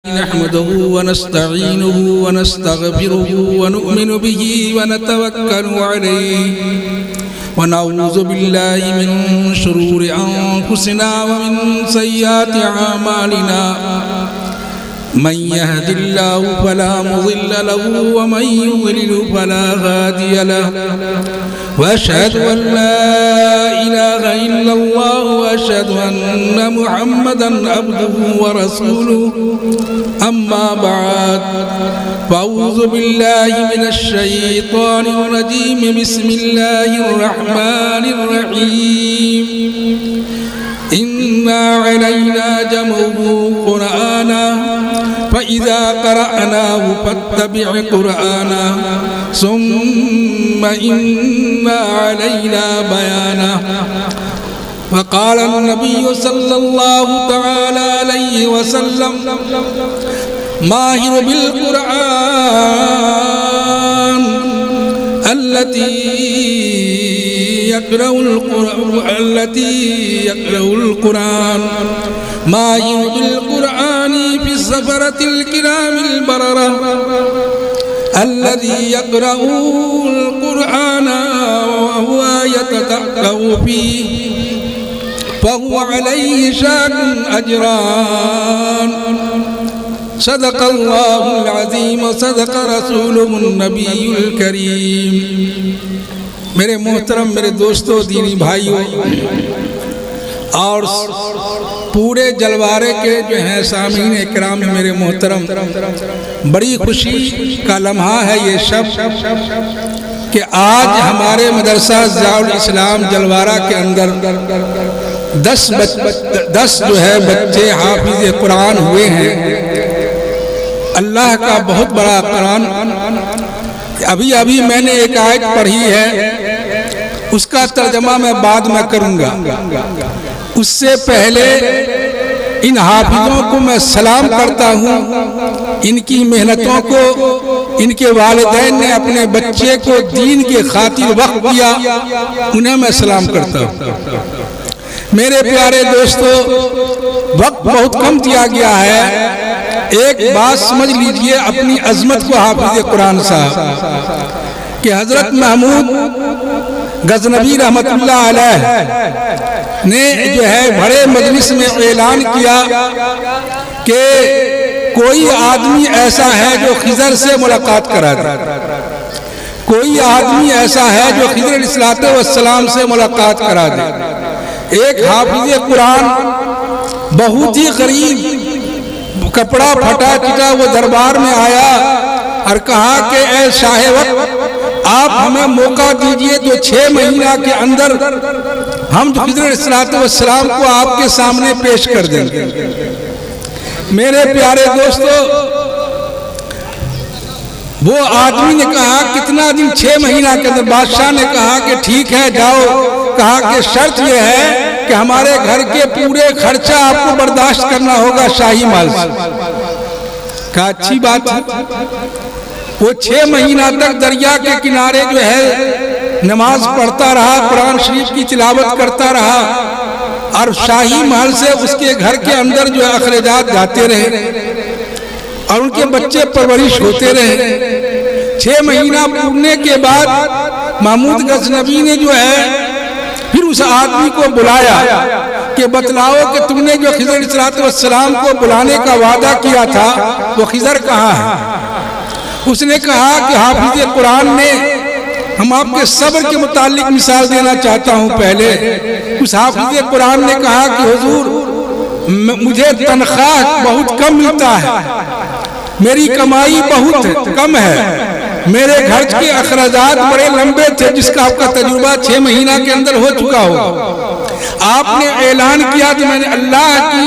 نحمده ونستعينه ونستغفره ونؤمن به ونتوكل عليه ونعوذ بالله من شرور أنفسنا ومن سيئات أعمالنا من يهد الله فلا مضل له ومن يضلل فلا هادي له وأشهد أن لا إله إلا الله وأشهد أن محمدا عبده ورسوله أما بعد فأعوذ بالله من الشيطان الرجيم بسم الله الرحمن الرحيم إنا علينا جمعه قرآنا فإذا قرأناه فاتبع قرآنا ثم إنا علينا بيانا وقال النبي صلى الله تعالى عليه وسلم ماهر بالقرآن التي يقرأ القرآن ماهر بالقرآن في السفرة الكرام البررة الذي يقرأ القرآن وهو يتتأتأ فيه فهو عليه شاك أجران صدق الله العظيم وصدق رسوله النبي الكريم. میرے محترم میرے دوستو دینی بھائیوں اور پورے جلوارے کے جو ہیں سامعین اکرام میرے محترم، بڑی خوشی کا لمحہ ہے یہ شب کہ آج ہمارے مدرسہ ضیاء الاسلام جلوارہ کے اندر 10 جو ہے بچے حافظ قرآن ہوئے ہیں. اللہ کا بہت بڑا قرآن. ابھی میں نے ایک آیت پڑھی ہے، اس کا ترجمہ میں بعد میں کروں گا. اس سے پہلے ان حافظوں کو میں سلام کرتا ہوں. ان کی محنتوں کو ان کے والدین نے اپنے بچے کو دین کے خاطر وقف کیا، انہیں میں سلام کرتا ہوں. میرے پیارے دوستو، وقت بہت کم دیا گیا ہے. ایک بات سمجھ لیجئے اپنی عظمت کو حافظ قرآن صاحب کہ حضرت محمود غزنوی رحمت اللہ علیہ نے جو ہے بڑے مجلس میں اعلان کیا کہ کوئی آدمی ایسا ہے جو خضر سے ملاقات کرا دے، کوئی آدمی ایسا ہے جو خضر علیہ السلام سے ملاقات کرا دے. ایک حافظ قرآن بہت ہی غریب، کپڑا پھٹا چٹا وہ دربار میں آیا اور کہا کہ اے شاہ وقت، آپ ہمیں موقع دیجئے تو 6 مہینہ کے اندر ہم خضر علیہ السلام کو آپ کے سامنے پیش کر دیں گے. میرے پیارے دوستو، وہ آدمی نے کہا کتنا دن؟ 6 مہینہ کے اندر. بادشاہ نے کہا کہ ٹھیک ہے جاؤ. کہا کہ شرط یہ ہے کہ ہمارے گھر کے پورے خرچہ آپ کو برداشت کرنا ہوگا شاہی مال سے. کہا اچھی بات ہے. وہ 6 مہینہ تک دریا کے کنارے جو ہے نماز پڑھتا رہا، قرآن شریف کی تلاوت کرتا رہا اور شاہی محل سے اس کے گھر کے اندر جو ہے اخراجات جاتے رہے اور ان کے بچے پرورش ہوتے رہے. 6 مہینہ پورنے کے بعد محمود غزنوی نے جو ہے پھر اس آدمی کو بلایا کہ بتلاؤ کہ تم نے جو خضر علیہ السلام کو بلانے کا وعدہ کیا تھا وہ خضر کہاں ہے؟ اس نے کہا کہ حافظ قرآن نے، ہم آپ کے صبر کے متعلق مثال دینا چاہتا ہوں. پہلے اس حافظ قرآن نے کہا کہ حضور مجھے تنخواہ بہت کم ملتا ہے، میری کمائی بہت کم ہے، میرے گھر کے اخراجات بڑے لمبے تھے جس کا آپ کا تجربہ 6 مہینہ کے اندر ہو چکا ہو. آپ نے اعلان کیا کہ میں نے اللہ کی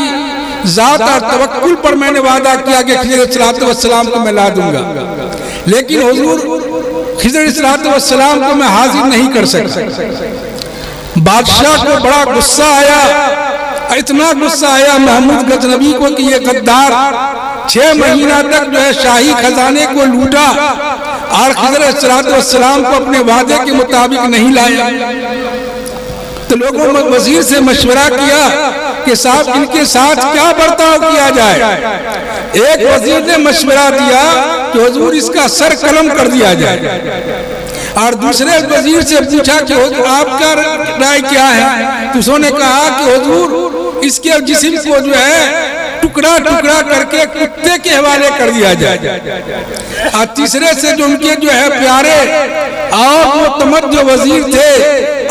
ذات اور توکل پر میں نے وعدہ کیا کہ خضر علیہ السلام کو میں لا دوں گا، لیکن حضور خضر علیہ السلام کو میں حاضر نہیں کر سکتا. بادشاہ کو بڑا غصہ آیا، اتنا غصہ آیا محمود غزنوی کو کہ یہ غدار 6 مہینہ تک جو ہے شاہی خزانے کو لوٹا اور خضر علیہ السلام کو اپنے وعدے کے مطابق نہیں لایا. تو لوگوں نے وزیر سے مشورہ کیا کہ صاحب ان کے ساتھ کیا برتاؤ کیا جائے۔ ایک وزیر نے مشورہ دیا کہ حضور اس کا سر قلم کر دیا جائے، اور دوسرے وزیر سے پوچھا کہ آپ کا رائے کیا ہے؟ تو انہوں نے کہا کہ حضور اس کے جسم کو جو ہے ٹکڑا ٹکڑا کر کے کتے کے حوالے کر دیا جائے۔ اور تیسرے سے جو ان کے جو ہے پیارے اور معتمد جو وزیر تھے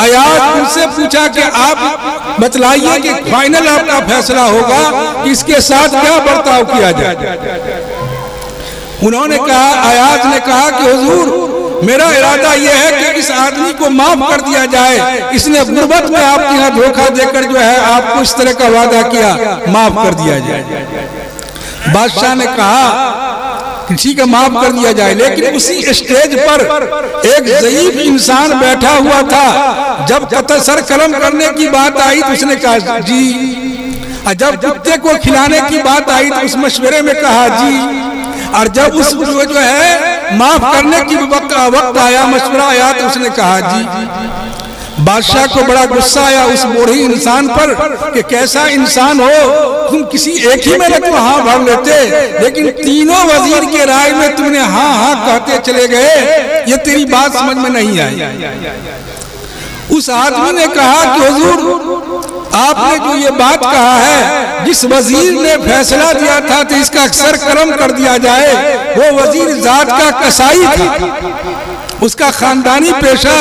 ایاز، ان سے پوچھا کہ آپ بتلائیے کہ فائنل آپ کا فیصلہ ہوگا کہ اس کے ساتھ کیا برتاؤ کیا جائے۔ انہوں نے کہا، ایاز نے کہا کہ حضور میرا ارادہ یہ ہے کہ اس آدمی کو معاف کر دیا جائے، اس نے غربت میں آپ کے یہاں دھوکہ دے کر جو ہے آپ کو اس طرح کا وعدہ کیا، معاف کر دیا جائے۔ بادشاہ نے کہا کہ ٹھیک ہے معاف کر دیا جائے، لیکن اسی اسٹیج پر ایک ضعیف انسان بیٹھا ہوا تھا، جب قتل سر قلم کرنے کی بات آئی تو اس نے کہا جی، اور جب کتے کو کھلانے کی بات آئی تو اس مشورے میں کہا جی، اور جب اس جو ہے معاف کرنے کی وقت آیا، مشورہ آیا تو اس نے کہا جی۔ بادشاہ کو بڑا غصہ آیا اس بوڑھی انسان پر کہ کیسا انسان ہو، تم کسی ایک ہی میں تو ہاں بھر لیتے، لیکن تینوں وزیر کے رائے میں تم نے ہاں ہاں کہتے چلے گئے، یہ تیری بات سمجھ میں نہیں آئی۔ اس آدمی نے کہا کہ حضور آپ نے جو یہ بات کہا ہے، جس وزیر نے فیصلہ دیا تھا تو اس کا سر قلم کر دیا جائے، وہ وزیر ذات کا کسائی تھا، اس کا خاندانی پیشہ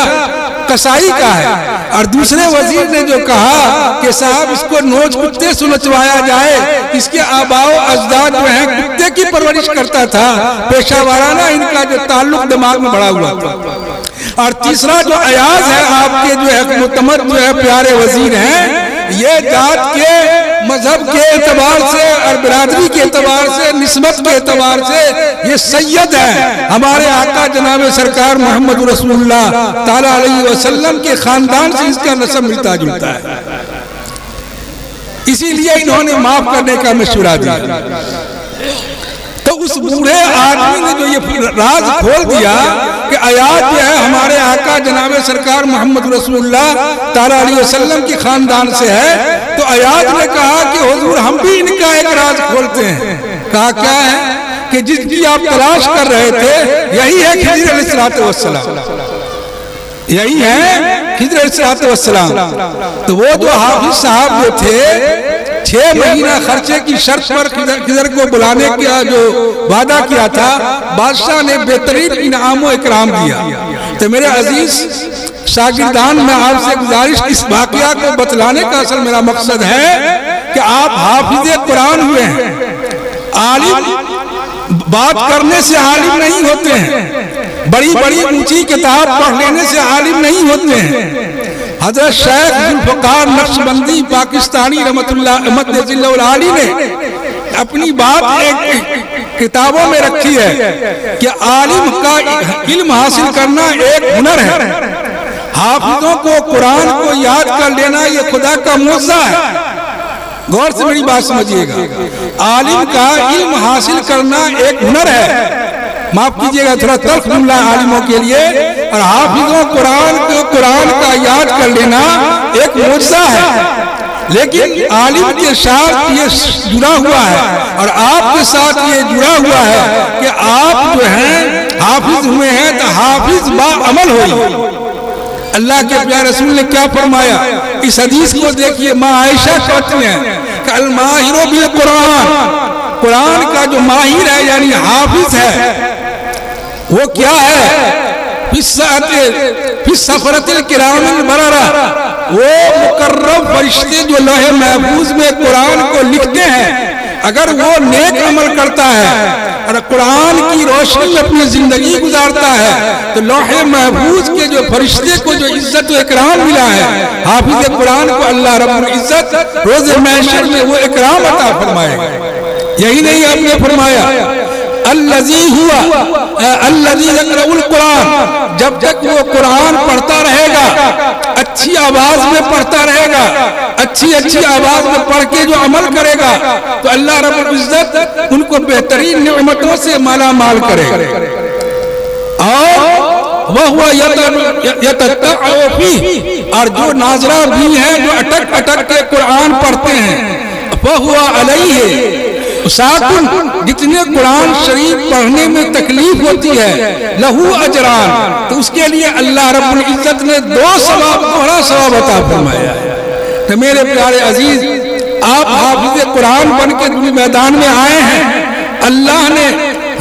کسائی کا ہے، اور دوسرے وزیر نے جو کہا کہ صاحب اس کو نوچ کتے سے نچوایا جائے، اس کے آباء و اجداد جو ہیں کتے کی پرورش کرتا تھا، پیشہ وارانہ ان کا جو تعلق دماغ میں بڑا ہوا تھا۔ اور تیسرا جو ایاز ہے آپ کے جو ہے معتمد جو ہے پیارے وزیر ہیں، یہ ذات کے مذہب کے اعتبار سے اور برادری کے اعتبار سے نسبت کے اعتبار سے یہ سید ہے، ہمارے آقا جناب سرکار محمد رسول اللہ تعالیٰ علیہ وسلم کے خاندان سے اس کا نسب ملتا جلتا ہے، اسی لیے انہوں نے معاف کرنے کا مشورہ دیا۔ تو اس بوڑھے آدمی نے جو یہ راز کھول دیا کہ ایاز جو ہے ہمارے آقا جناب سرکار محمد رسول اللہ تعالیٰ علیہ وسلم کی خاندان سے ہے، تو ایاز نے کہا کہ حضور ہم بھی ان کا ایک راز کھولتے ہیں۔ کہا کیا ہے؟ کہ جس کی آپ تلاش کر رہے تھے یہی ہے خضر علیہ السلام، یہی ہے خضر علیہ السلام۔ تو وہ جو حافظ صاحب جو تھے 6 مہینہ خرچے کی شرط پر خضر کو بلانے کا جو وعدہ کیا تھا، بادشاہ نے بہترین انعام و اکرام دیا۔ تو میرے عزیز شاگردان، میں آپ سے گزارش اس واقعہ کو بتلانے کا اصل میرا مقصد ہے کہ آپ حافظ قرآن ہوئے ہیں، عالم بات کرنے سے عالم نہیں ہوتے ہیں، بڑی بڑی اونچی کتاب پڑھ لینے سے عالم نہیں ہوتے ہیں۔ حضرت شیخ ذوالفقار نقشبندی پاکستانی رحمت اللہ مدد العالی نے اپنی بات ایک کتابوں میں رکھی ہے کہ عالم کا علم حاصل کرنا ایک ہنر ہے، حافظوں کو قرآن کو یاد کر لینا یہ خدا کا معجزہ ہے۔ غور سے میری بات سمجھیے گا، عالم کا علم حاصل کرنا ایک ہنر ہے، معاف کیجئے گا تھوڑا تلخ جملہ عالموں کے لیے، اور حافظوں قرآن کا یاد کر لینا ایک معجزہ ہے، لیکن عالم کے ساتھ یہ جڑا ہوا ہے اور آپ کے ساتھ یہ جڑا ہوا ہے کہ آپ جو ہیں حافظ ہوئے ہیں تو حافظ با عمل ہوئی۔ اللہ کے پیارے رسول نے کیا فرمایا؟ اس حدیث کو دیکھیے، ماں عائشہ کہتی ہیں کہ الماہر بالقرآن، قرآن کا جو ماہر ہے یعنی حافظ ہے وہ کیا ہے؟ فی السفرۃ الکرام البررہ، وہ مقرب فرشتے جو لوح محفوظ میں قرآن کو لکھتے ہیں، اگر وہ نیک عمل کرتا ہے اور قرآن کی روشنی میں اپنی زندگی گزارتا ہے تو لوح محفوظ کے جو فرشتے کو جو عزت و اکرام ملا ہے، حافظ قرآن کو اللہ رب العزت روز محشر میں وہ اکرام عطا فرمائے گا۔ یہی نہیں آپ نے فرمایا الذی یقرأ القرآن، جب تک وہ قرآن پڑھتا رہے گا، اچھی آواز میں پڑھتا رہے گا، اچھی آواز میں پڑھ کے جو عمل کرے گا تو اللہ رب العزت ان کو بہترین نعمتوں سے مالا مال کرے گا۔ اور وَهُوَ يَتَتَّعُ فِيهِ، اور جو ناظرہ بھی ہیں جو اٹک اٹک کے قرآن پڑھتے ہیں، وَهُوَ عَلَيْهِ ساکن، جتنے قرآن شریف پڑھنے میں تکلیف ہوتی ہے، لہو اجران، تو اس کے لیے اللہ رب العزت نے دوہرا ثواب عطا فرمایا ہے۔ تو میرے پیارے عزیز، آپ حافظ قرآن بن کے میدان میں آئے ہیں، اللہ نے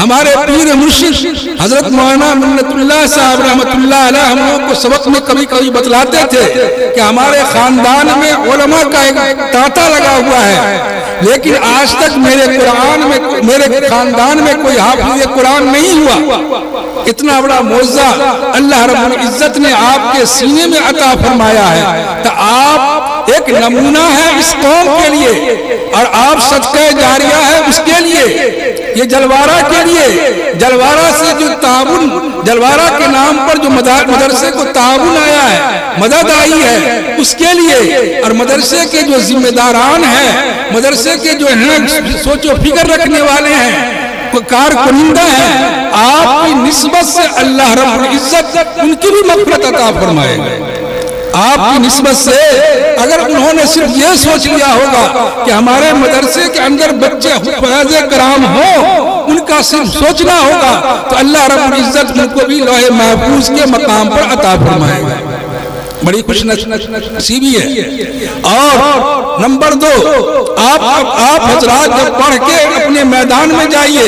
ہمارے پیر مرشد حضرت مولانا منت اللہ صاحب رحمت اللہ علیہ ہم لوگ کو سبق میں کبھی کبھی بتلاتے تھے کہ ہمارے خاندان میں علماء کا ایک تانتا لگا ہوا ہے، لیکن آج تک میرے خاندان میں کوئی حافظ قرآن نہیں ہوا۔ اتنا بڑا معجزہ اللہ رب العزت نے آپ کے سینے میں عطا فرمایا ہے، تو آپ ایک نمونہ ہے اس قوم کے لیے، اور آپ صدقہ جاریہ ہے اس کے لیے، یہ جلوارہ کے لیے، جلوارہ سے جو تعاون، جلوارہ کے نام پر جو مدرسے کو تعاون آیا ہے، مدد آئی ہے، اس کے لیے، اور مدرسے کے جو ذمہ داران ہیں، مدرسے کے جو ہیں سوچ و فکر رکھنے والے ہیں، کارکنندہ ہیں، آپ کی نسبت سے اللہ رب العزت ان کی بھی مغفرت عطا فرمائے گا۔ آپ کی نسبت سے اگر انہوں نے صرف یہ سوچ لیا ہوگا کہ ہمارے مدرسے کے اندر بچے حفاظ کرام ہوں، ان کا صرف سوچنا ہوگا، تو اللہ رب العزت ان کو بھی لوح محفوظ کے مقام پر عطا فرمائے گا۔ بڑی خوش نصیبی ہے۔ اور نمبر 2، آپ حضرات جب پڑھ کے اپنے میدان میں جائیے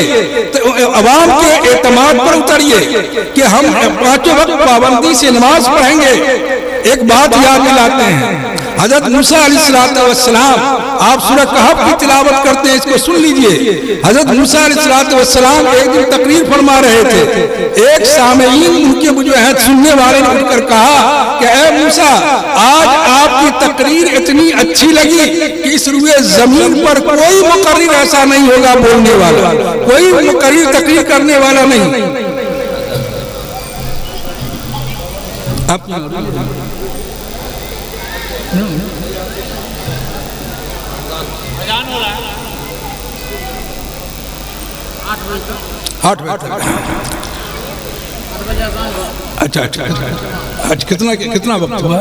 تو عوام کے اعتماد پر اتریے کہ ہم 5 وقت پابندی سے نماز پڑھیں گے۔ ایک بات یاد دلاتے ہیں، حضرت موسیٰ علیہ السلام، آپ سورہ کہف کی تلاوت کرتے ہیں، اس کو سن لیجئے۔ حضرت موسیٰ علیہ السلام ایک دن تقریر فرما رہے تھے، ایک سامعین ان کے جو ہے سننے والے نے اٹھ کر کہا کہ اے موسیٰ، آج آپ کی تقریر اتنی اچھی لگی کہ اس روئے زمین پر کوئی مقرر ایسا نہیں ہوگا بولنے والا، کوئی مقرر تقریر کرنے والا نہیں۔ اچھا کتنا وقت ہوا؟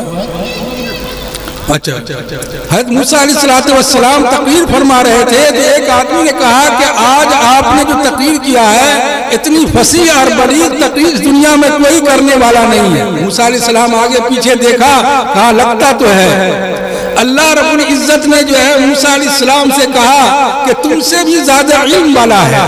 اچھا حضرت موسیٰ علیہ السلام تقریر فرما رہے تھے تو ایک آدمی نے کہا کہ آج آپ نے جو تقریر کیا ہے اتنی فصیح اور بڑی تقریر اس دنیا میں کوئی کرنے والا نہیں ہے۔ موسیٰ علیہ السلام آگے پیچھے دیکھا، کہا لگتا تو ہے۔ اللہ رب العزت نے جو ہے موسیٰ علیہ السلام سے کہا کہ تم سے بھی زیادہ علم والا ہے۔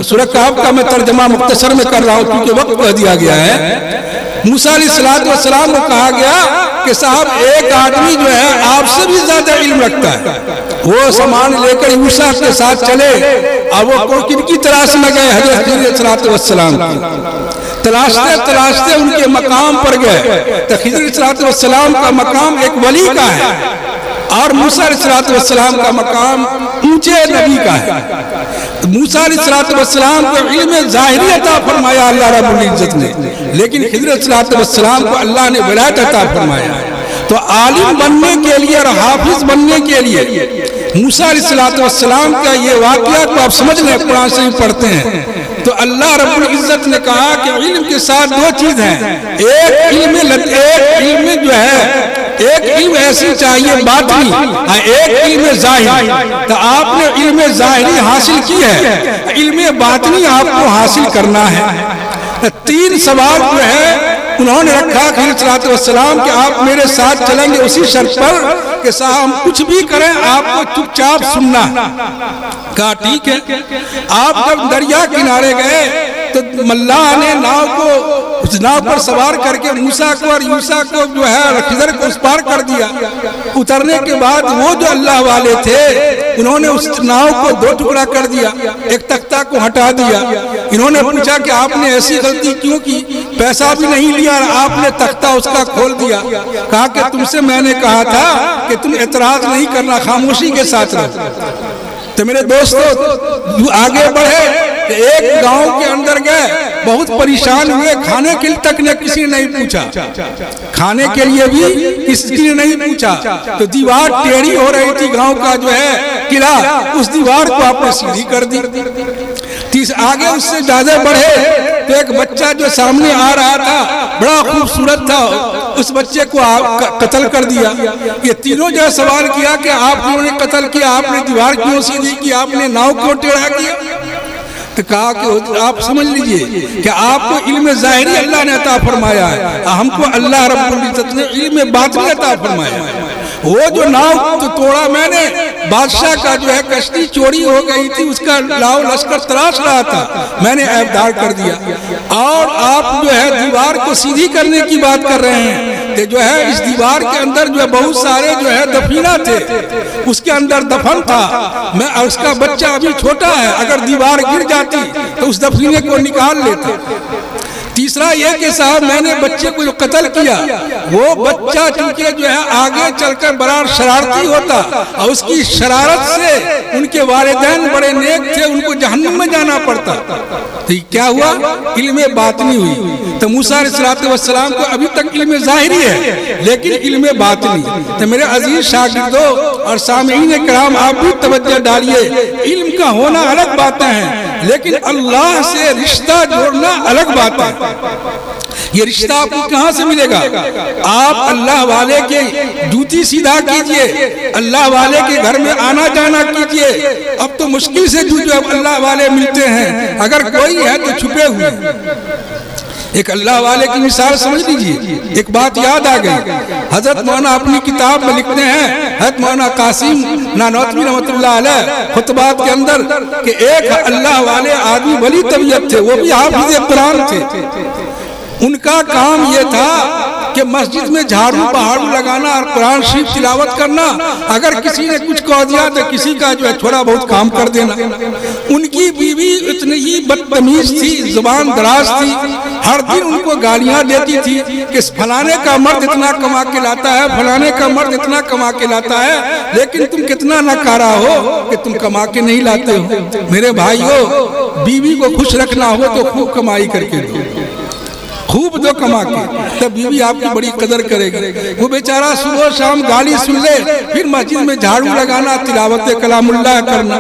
سورہ کہف کا میں ترجمہ مختصر میں کر رہا ہوں کیونکہ وقت کہہ دیا گیا ہے۔ موسیٰ علیہ السلام کو کہا گیا کہ صاحب ایک آدمی جو ہے آپ سے بھی زیادہ علم رکھتا ہے، وہ سامان لے کر یوشع کے ساتھ چلے اور وہ کن کی تلاش میں گئے، حضرت خضر علیہ السلام کی تلاشتے تلاشتے ان کے مقام پر گئے۔ تو خضر علیہ السلام کا مقام ایک ولی کا ہے اور موسیٰ علیہ السلام کا مقام اونچے نبی کا ہے۔ موسیٰ علیہ السلام کو علم ظاہری عطا فرمایا اللہ رب العزت نے، لیکن خضر علیہ السلام کو اللہ نے ولایت عطا فرمایا۔ تو عالم بننے کے لیے اور حافظ بننے کے لیے موسیٰ علیہ السلام کا یہ واقعہ کو آپ سمجھ لیں، قرآن شریف پڑھتے ہیں تو اللہ رب العزت نے کہا کہ علم کے ساتھ 2 چیز ہیں، ایک علم جو ہے، ایک علم ایسی چاہیے باطنی، ایک علم ظاہری۔ تو آپ نے علم ظاہری حاصل کی ہے، علم باطنی آپ کو حاصل کرنا ہے۔ 3 سوال جو ہے انہوں نے رکھا خضر علیہ السلام کہ آپ میرے ساتھ چلیں گے اسی شرط پر کہ صاحب ہم کچھ بھی کریں آپ کو چپ چاپ سننا۔ کہا ٹھیک ہے۔ آپ جب دریا کنارے گئے تو ملاح نے اس ناؤ پر سوار کر کے موسیٰ کو اور یوشع کو جو ہے خضر کو اس پار کر دیا۔ اترنے کے بعد وہ جو اللہ والے تھے انہوں نے اس ناؤ کو 2 ٹکڑا کر دیا، ایک تختہ کو ہٹا دیا۔ انہوں نے پوچھا کہ آپ نے ایسی غلطی کیوں کی، پیسہ بھی نہیں لیا اور آپ نے تختہ اس کا کھول دیا۔ کہا کہ تم سے میں نے کہا تھا کہ تم اعتراض نہیں کرنا، خاموشی کے ساتھ رہو۔ تو میرے دوستو آگے بڑھے، ایک گاؤں کے اندر گئے بہت پریشان ہوئے، کھانے کے تک نے کسی نے نہیں پوچھا، کھانے کے لیے بھی کسی نے نہیں پوچھا، تو دیوار ٹیڑھی ہو رہی تھی، گاؤں کا جو ہے قلعہ، اس دیوار کو آپ نے سیدھی کر دی۔ آگے اس سے زیادہ بڑھے تو ایک بچہ جو سامنے آ رہا تھا بڑا خوبصورت تھا، اس بچے کو قتل کر دیا۔ یہ تینوں جو سوال کیا کہ آپ نے قتل کیا، آپ نے دیوار کیوں سیدھی کی، آپ نے ناؤ کیوں ٹیڑھا کیا؟ تو کہا کہ آپ سمجھ لیجئے کہ آپ کو علم ظاہری اللہ نے عطا فرمایا ہے، ہم کو اللہ رب العزت نے علم باطنی عطا فرمایا ہے۔ وہ جو ناؤ تو توڑا میں نے، بادشاہ کا جو ہے کشتی چوری ہو گئی تھی، اس کا لاؤ لشکر تراش رہا تھا، میں نے عیبدار کر دیا، اور آپ جو ہے دیوار کو سیدھی کرنے کی بات کر رہے ہیں کہ جو ہے اس دیوار کے اندر جو ہے بہت سارے جو ہے دفینہ تھے، اس کے اندر دفن تھا، میں اس کا بچہ ابھی چھوٹا ہے، اگر دیوار گر جاتی تو اس دفینے کو نکال لیتا۔ تیسرا یہ کہ صاحب میں نے بچے کو جو قتل کیا، وہ بچہ چونکہ جو ہے آگے چل کر بڑا شرارتی ہوتا، اور اس کی شرارت سے ان کے والدین بڑے نیک تھے، ان کو جہنم میں جانا پڑتا۔ تو کیا ہوا؟ علم باطنی ہوئی۔ تو موسیٰ علیہ السلام کو ابھی تک علم ظاہری ہے لیکن علم باطنی۔ تو میرے عزیز شاگردوں اور سامعین کرام، آپ بھی توجہ ڈالیے، علم کا ہونا الگ باتیں ہیں لیکن اللہ سے رشتہ جوڑنا الگ باتیں ہیں۔ یہ رشتہ آپ کو کہاں سے ملے گا؟ آپ اللہ والے کے ڈیوٹی سیدھا کیجئے، اللہ والے کے گھر میں آنا جانا کیجئے۔ اب تو مشکل سے جو اللہ والے ملتے ہیں، اگر کوئی ہے تو چھپے ہوئے۔ ایک اللہ والے کی مثال سمجھ لیجئے، ایک بات یاد آ گئی، حضرت مولانا اپنی کتاب میں لکھتے ہیں، حضرت مولانا قاسم نانوتوی رحمۃ اللہ علیہ خطبات کے اندر، کہ ایک اللہ والے آدمی ولی طبیعت تھے، وہ بھی حافظ قرآن تھے۔ ان کا کام یہ تھا کہ مسجد میں جھاڑو پہاڑو لگانا اور قرآن شریف تلاوت کرنا، اگر کسی نے کچھ کہہ دیا تو کسی کا جو ہے تھوڑا بہت کام کر دینا۔ ان کی بیوی اتنی ہی بدتمیز تھی، زبان دراز تھی، ہر دن ان کو گالیاں دیتی تھی کہ فلانے کا مرد اتنا کما کے لاتا ہے، فلانے کا مرد اتنا کما کے لاتا ہے، لیکن تم کتنا ناکارہ ہو کہ تم کما کے نہیں لاتے ہو۔ میرے بھائیو، بیوی کو خوش رکھنا ہو تو خوب کمائی کر کے دو، خوب دو کما کے، تب بیوی آپ کی بڑی قدر کرے گی۔ وہ بیچارہ صبح شام گالی سن لے، پھر مسجد میں جھاڑو لگانا، تلاوت کلام اللہ کرنا۔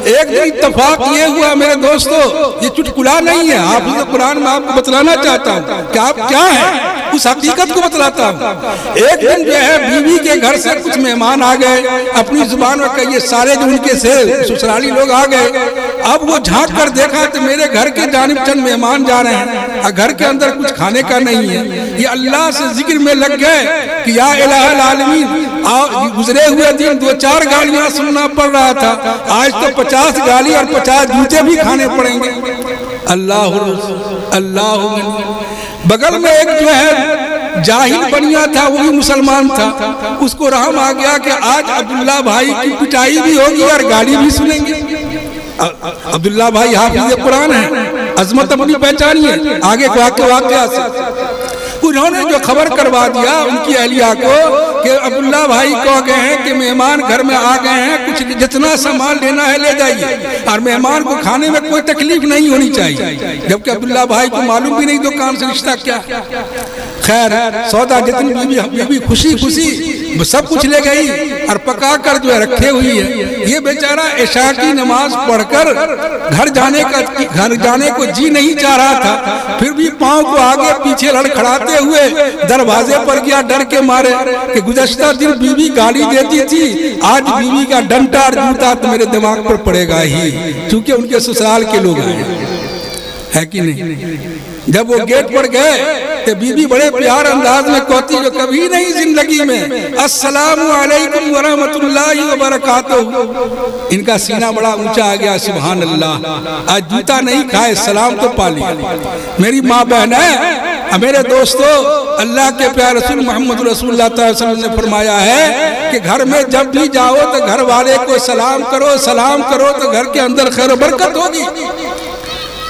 ایک دن اتفاق یہ ہوا میرے دوستو، یہ چٹکلا نہیں ہے، حافظ قرآن میں آپ کو بتلانا چاہتا ہوں کہ آپ کیا ہیں، اس حقیقت کو بتلاتا ہوں۔ ایک دن جو ہے بیوی کے گھر سے کچھ مہمان آ گئے، اپنی زبان میں کہیے سارے جو ان کے سے سسرالی لوگ آ گئے۔ اب وہ جھانک کر دیکھا تو میرے گھر کے جانب چند مہمان جا رہے ہیں، اور گھر کے اندر کچھ کھانے کا نہیں ہے۔ یہ اللہ سے ذکر میں لگ گئے کہ یا الہ العالمین، گزرے ہوئے دن 2-4 گالیاں سننا پڑ رہا تھا، آج تو 50 گالی اور 50 جوتے بھی کھانے پڑیں گے۔ اللہ بغل میں ایک جو ہے جاہل بنیا تھا، وہ بھی مسلمان تھا، اس کو رحم آ گیا کہ آج عبداللہ بھائی کی پٹائی بھی ہوگی اور گالی بھی سنیں گے۔ عبداللہ بھائی حافظ قرآن ہے، عظمت اپنی پہچانیے، آگے واقعہ سے انہوں نے جو خبر کروا دیا ان کی اہلیہ کو کہ عبداللہ بھائی کو گئے ہیں کہ مہمان گھر میں آ گئے ہیں، کچھ جتنا سامان لینا ہے لے جائیے، اور مہمان کو کھانے میں کوئی تکلیف نہیں ہونی چاہیے۔ جبکہ عبداللہ بھائی کو معلوم بھی نہیں دکان سے رشتہ کیا۔ خیر سودا جتنی بیوی خوشی سب کچھ لے گئی اور پکا کر جو ہے رکھے ہوئی ہے۔ یہ بیچارہ عشاء کی نماز پڑھ کر گھر جانے کو جی نہیں چاہ رہا تھا، پھر بھی پاؤں کو آگے پیچھے لڑکھڑاتے ہوئے دروازے پر گیا ڈر کے مارے کہ گزشتہ دن بیوی گالی دیتی تھی، آج بیوی کا ڈنٹا اور جوتا تو میرے دماغ پر پڑے گا ہی، چونکہ ان کے سسرال کے لوگ آئے ہے کہ نہیں۔ جب وہ گیٹ پر گئے تو بیوی بڑے پیار انداز میں کہتی جو کبھی نہیں زندگی میں، السلام علیکم ورحمت اللہ وبرکاتہ۔ ان کا سینہ بڑا اونچا آ گیا، سبحان اللہ، آج جوتا نہیں کھائے سلام تو پا لیا۔ میری ماں بہن ہے، میرے دوستو، اللہ کے پیارے رسول محمد رسول اللہ صلی اللہ علیہ وسلم نے فرمایا ہے کہ گھر میں جب بھی جاؤ تو گھر والے کو سلام کرو تو گھر کے اندر خیر و برکت ہوگی۔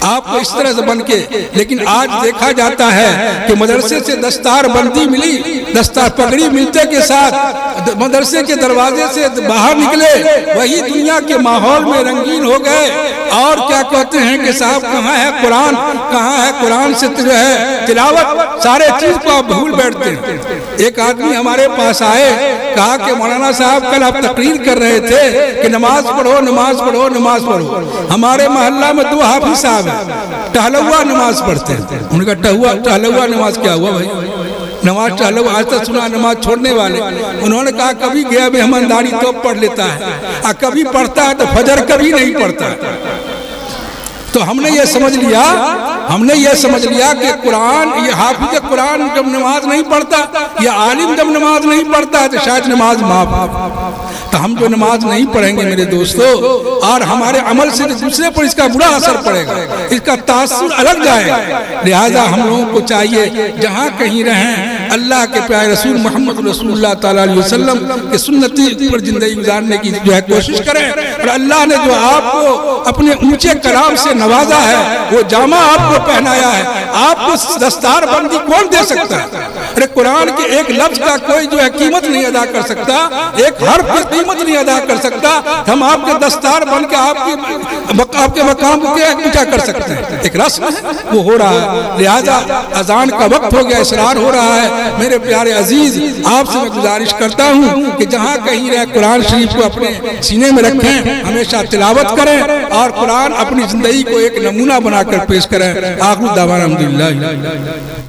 آپ کو اس طرح سے بن کے. لیکن آج دیکھا جاتا ہے کہ مدرسے سے دستار بندی ملی، دستار پگڑی ملتے کے ساتھ مدرسے کے دروازے سے باہر نکلے، وہی دنیا کے ماحول میں رنگین ہو گئے. اور کیا کہتے ہیں کہ صاحب کہاں ہے قرآن، کہاں ہے قرآن سے جو ہے تلاوت، سارے چیز کو آپ بھول بیٹھتے ہیں. ایک آدمی ہمارے پاس آئے، کہا کہ مولانا صاحب کل آپ تقریر کر رہے تھے کہ نماز پڑھو نماز پڑھو نماز پڑھو. ہمارے محلہ میں 2 حافظ صاحب ٹہلوا نماز پڑھتے ہیں. ان کا ٹہلوا نماز کیا ہوا بھائی؟ نماز ٹہلوا آج تک سنا نماز چھوڑنے والے. انہوں نے کہا کبھی گیا مہمانداری تو پڑھ لیتا ہے، اور کبھی پڑھتا ہے تو فجر کبھی نہیں پڑھتا. تو ہم نے یہ سمجھ لیا کہ قرآن، یہ حافظ قرآن جب نماز نہیں پڑھتا، یہ عالم جب نماز نہیں پڑھتا ہے تو شاید نماز معاف. تو ہم جو نماز نہیں پڑھیں گے میرے دوستو، اور ہمارے عمل سے دوسرے پر اس کا برا اثر پڑے گا، اس کا تاثر الگ جائے گا. لہذا ہم لوگوں کو چاہیے جہاں کہیں رہیں اللہ کے پیارے رسول محمد رسول اللہ تعالیٰ علیہ وسلم کے سنتی پر زندگی گزارنے کی جو ہے کوشش کریں. اور اللہ نے جو آپ کو اپنے اونچے کلام سے نوازا ہے، وہ جامہ آپ کو پہنایا ہے، آپ کو دستار بندی کون دے سکتا ہے؟ ارے قرآن کے ایک لفظ کا کوئی جو ہے قیمت نہیں ادا کر سکتا، ایک حرف کی قیمت نہیں ادا کر سکتا. ہم آپ کے دستار بن کے آپ کے مقام کو کیا اونچا کر سکتے ہیں؟ ایک رسم ہے وہ ہو رہا ہے. لہذا اذان کا وقت ہو گیا، اسرار ہو رہا ہے. میرے پیارے عزیز، آپ سے میں گزارش کرتا ہوں کہ جہاں کہیں رہے قرآن شریف کو اپنے سینے میں رکھیں، ہمیشہ تلاوت کریں، اور قرآن اپنی زندگی کو ایک نمونہ بنا کر پیش کریں. آخر دعوانا الحمدللہ.